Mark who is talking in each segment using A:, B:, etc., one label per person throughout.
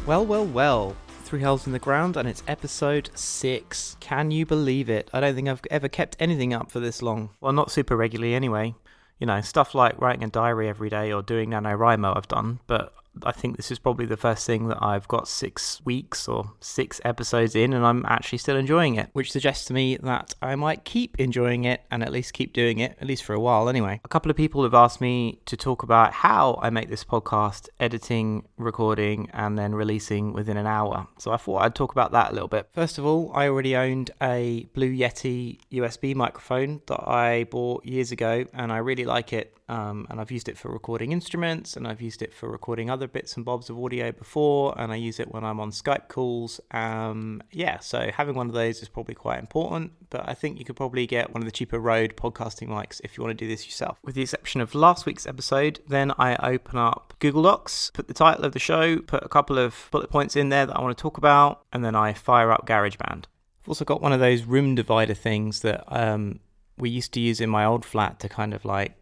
A: Well. Three Holes in the Ground, and it's episode 6. Can you believe it? I don't think I've ever kept anything up for this long. Well, not super regularly anyway. You know, stuff like writing a diary every day or doing NaNoWriMo I've done, but I think this is probably the first thing that I've got 6 weeks or 6 episodes in and I'm actually still enjoying it, which suggests to me that I might keep enjoying it and at least keep doing it, at least for a while anyway. A couple of people have asked me to talk about how I make this podcast, editing, recording, and then releasing within an hour. So I thought I'd talk about that a little bit. First of all, I already owned a Blue Yeti USB microphone that I bought years ago and I really like it. And I've used it for recording instruments and I've used it for recording other bits and bobs of audio before, and I use it when I'm on Skype calls. So having one of those is probably quite important, but I think you could probably get one of the cheaper Rode podcasting mics if you want to do this yourself. With the exception of last week's episode, then I open up Google Docs, put the title of the show, put a couple of bullet points in there that I want to talk about, and then I fire up GarageBand. I've also got one of those room divider things that we used to use in my old flat to kind of like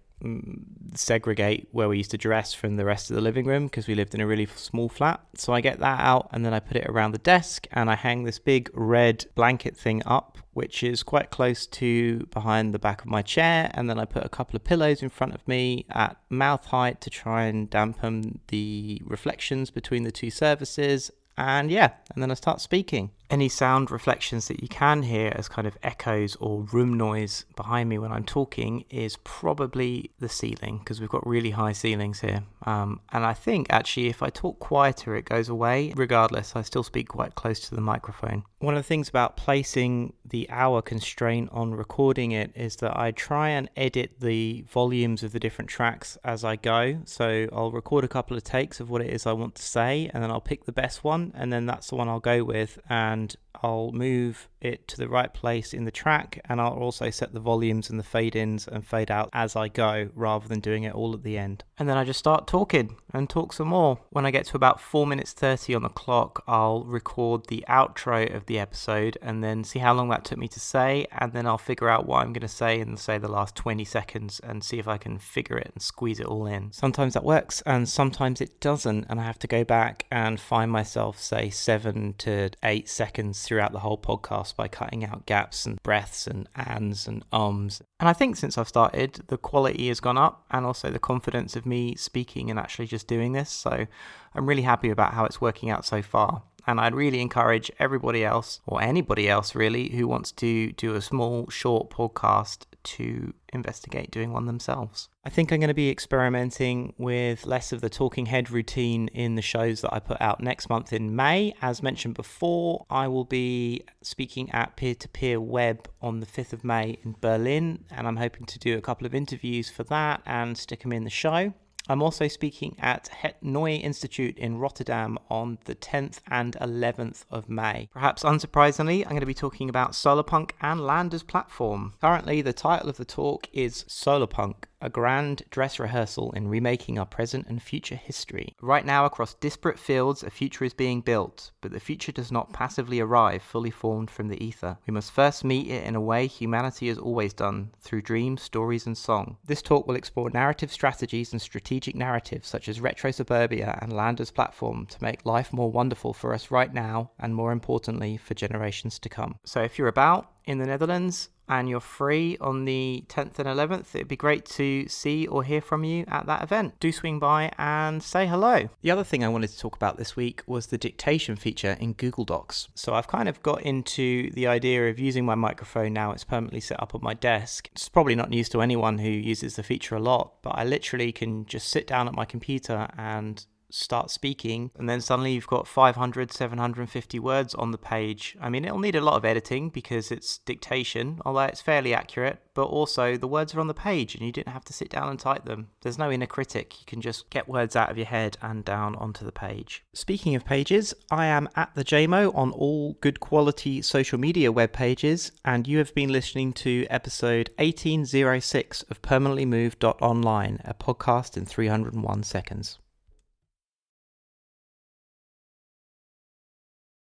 A: segregate where we used to dress from the rest of the living room because we lived in a really small flat. So I get that out and then I put it around the desk and I hang this big red blanket thing up, which is quite close to behind the back of my chair, and then I put a couple of pillows in front of me at mouth height to try and dampen the reflections between the two surfaces. And then I start speaking. Any sound reflections that you can hear as kind of echoes or room noise behind me when I'm talking is probably the ceiling, because we've got really high ceilings here. And I think actually if I talk quieter, it goes away. Regardless, I still speak quite close to the microphone. One of the things about placing the hour constraint on recording it is that I try and edit the volumes of the different tracks as I go. So I'll record a couple of takes of what it is I want to say, and then I'll pick the best one, and then that's the one I'll go with, and I'll move it to the right place in the track, and I'll also set the volumes and the fade ins and fade out as I go rather than doing it all at the end. And then I just start talking and talk some more. When I get to about 4 minutes 30 on the clock, I'll record the outro of the episode and then see how long that took me to say, and then I'll figure out what I'm going to say in, say, the last 20 seconds and see if I can figure it and squeeze it all in. Sometimes that works and sometimes it doesn't, and I have to go back and find myself, say, 7 to 8 seconds throughout the whole podcast by cutting out gaps and breaths and ands and ums. And I think since I've started, the quality has gone up and also the confidence of me speaking and actually just doing this. So I'm really happy about how it's working out so far. And I'd really encourage everybody else, or anybody else really, who wants to do a small, short podcast to investigate doing one themselves. I think I'm going to be experimenting with less of the talking head routine in the shows that I put out next month in May. As mentioned before, I will be speaking at Peer-to-Peer Web on the 5th of May in Berlin, and I'm hoping to do a couple of interviews for that and stick them in the show. I'm also speaking at Het Nooy Institute in Rotterdam on the 10th and 11th of May. Perhaps unsurprisingly, I'm going to be talking about Solarpunk and Lander's platform. Currently, the title of the talk is Solarpunk, a grand dress rehearsal in remaking our present and future history. Right now, across disparate fields, a future is being built, but the future does not passively arrive fully formed from the ether. We must first meet it in a way humanity has always done, through dreams, stories, and song. This talk will explore narrative strategies and strategic narratives such as Retro Suburbia and Lander's platform to make life more wonderful for us right now, and more importantly, for generations to come. So if you're about in the Netherlands and you're free on the 10th and 11th, it'd be great to see or hear from you at that event. Do swing by and say hello. The other thing I wanted to talk about this week was the dictation feature in Google Docs. So I've kind of got into the idea of using my microphone now. It's permanently set up on my desk. It's probably not news to anyone who uses the feature a lot, but I literally can just sit down at my computer and start speaking, and then suddenly you've got 500, 750 words on the page. I mean, it'll need a lot of editing because it's dictation, although it's fairly accurate, but also the words are on the page and you didn't have to sit down and type them. There's no inner critic. You can just get words out of your head and down onto the page. Speaking of pages, I am at the JMO on all good quality social media web pages, and you have been listening to episode 1806 of Permanently Moved.online, a podcast in 301 seconds.